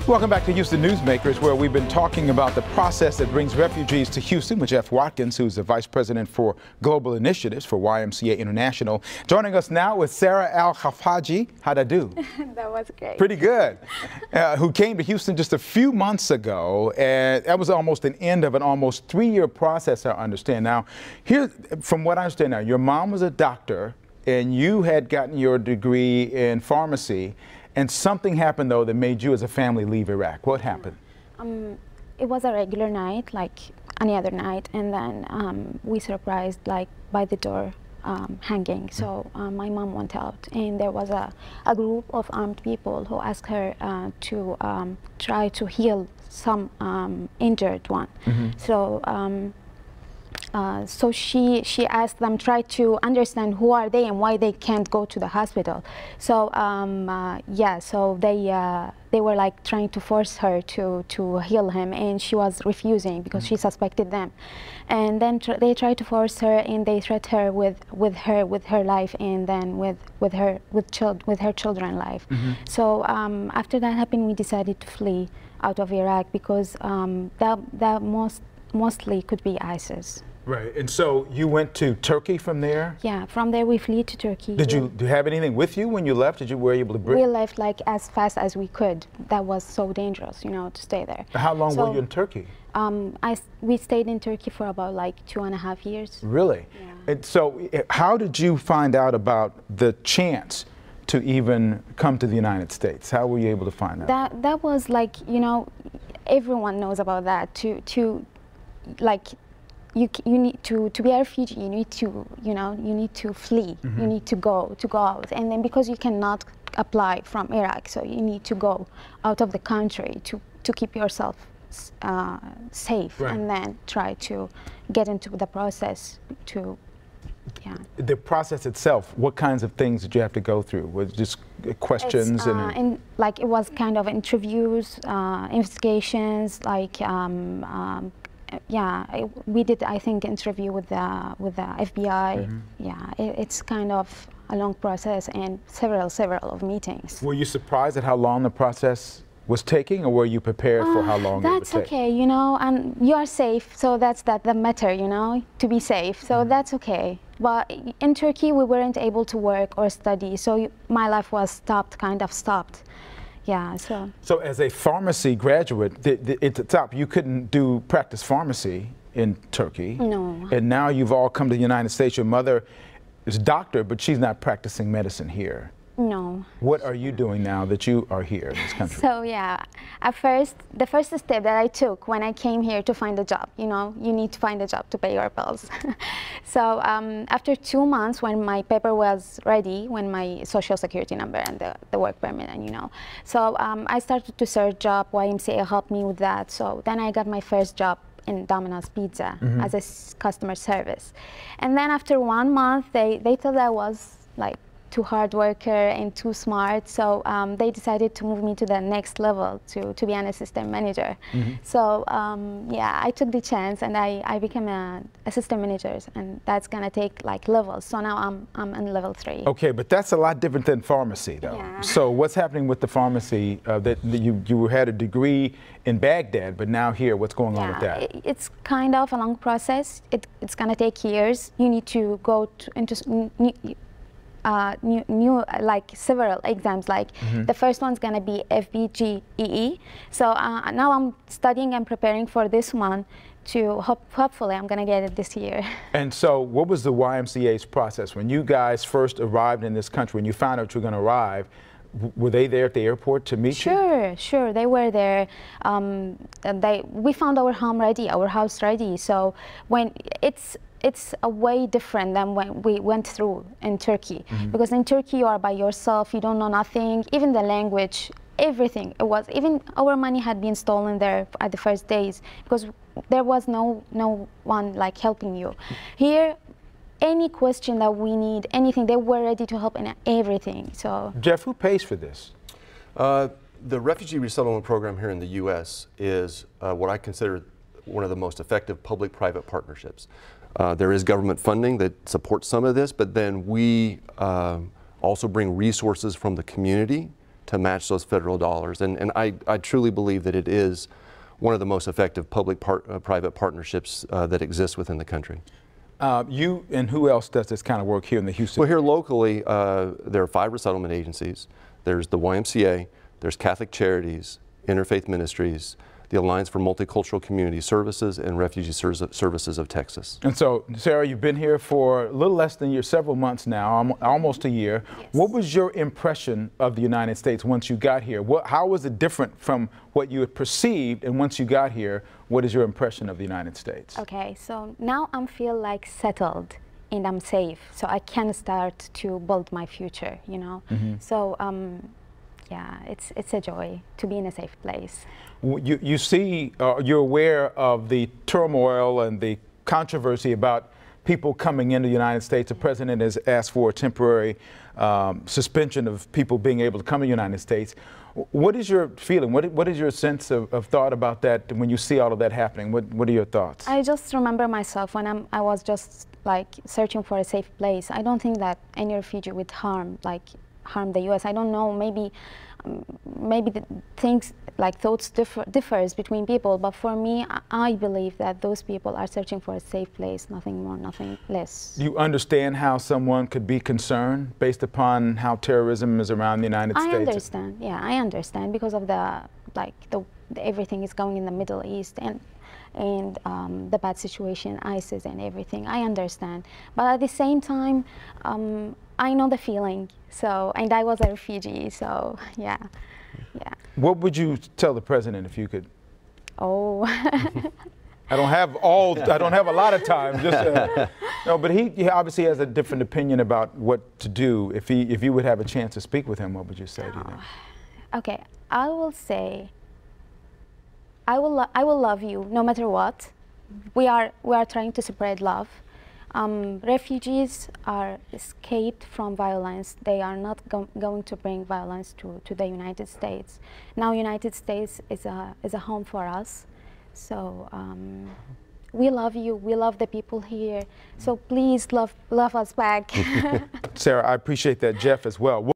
Welcome back to Houston Newsmakers, where we've been talking about the process that brings refugees to Houston with Jeff Watkins, who's the Vice President for Global Initiatives for YMCA International. Joining us now with Sarah Al-Hafaji. How'd I do? That was great. Pretty good. Who came to Houston just a few months ago, and that was almost an end of an almost 3-year process, I understand. Now, here, from what I understand now, your mom was a doctor, and you had gotten your degree in pharmacy. And something happened, though, that made you as a family leave Iraq. What happened? It was a regular night, like any other night, and then we surprised, like, by the door hanging. So my mom went out, and there was a group of armed people who asked her to try to heal some injured one. So she asked them, try to understand who are they and why they can't go to the hospital. So yeah, so they were like trying to force her to heal him, and she was refusing because she suspected them. And then they tried to force her, and they threatened her with her life, and then with her children's life. So after that happened, we decided to flee out of Iraq because that mostly could be ISIS. Right, and so you went to Turkey from there? Yeah, from there we fled to Turkey. Do you have anything with you when you left? Were you able to bring? We left like as fast as we could. That was so dangerous, you know, to stay there. How long were you in Turkey? We stayed in Turkey for about like 2.5 years. Really? Yeah. And so how did you find out about the chance to even come to the United States? How were you able to find out? That was like, you know, everyone knows about that. Like, you need to be a refugee. You need to, you know, you need to flee. You need to go out, and then because you cannot apply from Iraq, so you need to go out of the country to keep yourself safe, and then try to get into the process to. Yeah. The process itself, what kinds of things did you have to go through? Was just questions and like it was kind of interviews, investigations, like. Yeah, we did, I think, interview with the FBI. Yeah, it's kind of a long process and several of meetings. Were you surprised at how long the process was taking, or were you prepared for how long it would take? That's okay, you know, and you are safe, so that's the matter, you know, to be safe. So that's okay. But in Turkey, we weren't able to work or study, so my life was kind of stopped. Yeah, so as a pharmacy graduate, at the top, you couldn't practice pharmacy in Turkey. No. And now you've all come to the United States. Your mother is a doctor, but she's not practicing medicine here. No. What are you doing now that you are here in this country? So yeah, at first, the first step that I took when I came here to find a job, you know, you need to find a job to pay your bills. So after 2 months, when my paper was ready, when my social security number and the work permit, and you know, so I started to search job. YMCA helped me with that. So then I got my first job in Domino's Pizza as a customer service. And then after 1 month, they thought I was like too hard worker and too smart, so they decided to move me to the next level to be an assistant manager. So yeah, I took the chance and I became an assistant manager, and that's gonna take like levels. So now I'm in level 3. Okay, but that's a lot different than pharmacy, though. Yeah. So what's happening with the pharmacy? That you had a degree in Baghdad, but now here, what's going on with that? It's kind of a long process. It's gonna take years. You need to go into like several exams, like the first one's gonna be FBGEE. So now I'm studying and preparing for this one to hopefully I'm gonna get it this year. And so what was the YMCA's process when you guys first arrived in this country, when you found out you were gonna arrive? Were they there at the airport to meet you? Sure, they were there. We found our home ready, our house ready. So when it's a way different than when we went through in Turkey, because in Turkey you are by yourself, you don't know nothing, even the language, everything. Even our money had been stolen there at the first days because there was no one like helping you. Here, any question that we need, anything, they were ready to help in everything. So Jeff, who pays for this? The Refugee Resettlement Program here in the U.S. is what I consider one of the most effective public-private partnerships. There is government funding that supports some of this, but then we also bring resources from the community to match those federal dollars. And I truly believe that it is one of the most effective public-private partnerships that exists within the country. You and who else does this kind of work here in the Houston? Well, here locally, there are 5 resettlement agencies. There's the YMCA, there's Catholic Charities, Interfaith Ministries, the Alliance for Multicultural Community Services, and Refugee Services of Texas. And so, Sarah, you've been here for a little less than a year, several months now, almost a year. Yes. What was your impression of the United States once you got here? How was it different from what you had perceived, and once you got here, what is your impression of the United States? Okay, so now I feel like settled and I'm safe, so I can start to build my future, you know. So yeah, it's a joy to be in a safe place. You see, you're aware of the turmoil and the controversy about people coming into the United States. The president has asked for a temporary suspension of people being able to come to the United States. What is your feeling? What is your sense of thought about that when you see all of that happening? What are your thoughts? I just remember myself when I was just like searching for a safe place. I don't think that any refugee would harm the U.S. I don't know, maybe the things like thoughts differs between people, but for me, I believe that those people are searching for a safe place, nothing more, nothing less. Do you understand how someone could be concerned based upon how terrorism is around the United States? I understand, yeah, I understand, because of the everything is going in the Middle East and the bad situation, ISIS and everything. I understand, but at the same time, I know the feeling. So, and I was a refugee, so yeah. What would you tell the president if you could? Oh. I don't have a lot of time. Just no, but he obviously has a different opinion about what to do. If you would have a chance to speak with him, what would you say to him? Okay, I will say, I will love you no matter what. We are trying to spread love. Refugees are escaped from violence. They are not going to bring violence to the United States. Now United States is a home for us. So we love you. We love the people here. So please love us back. Sarah, I appreciate that. Jeff as well.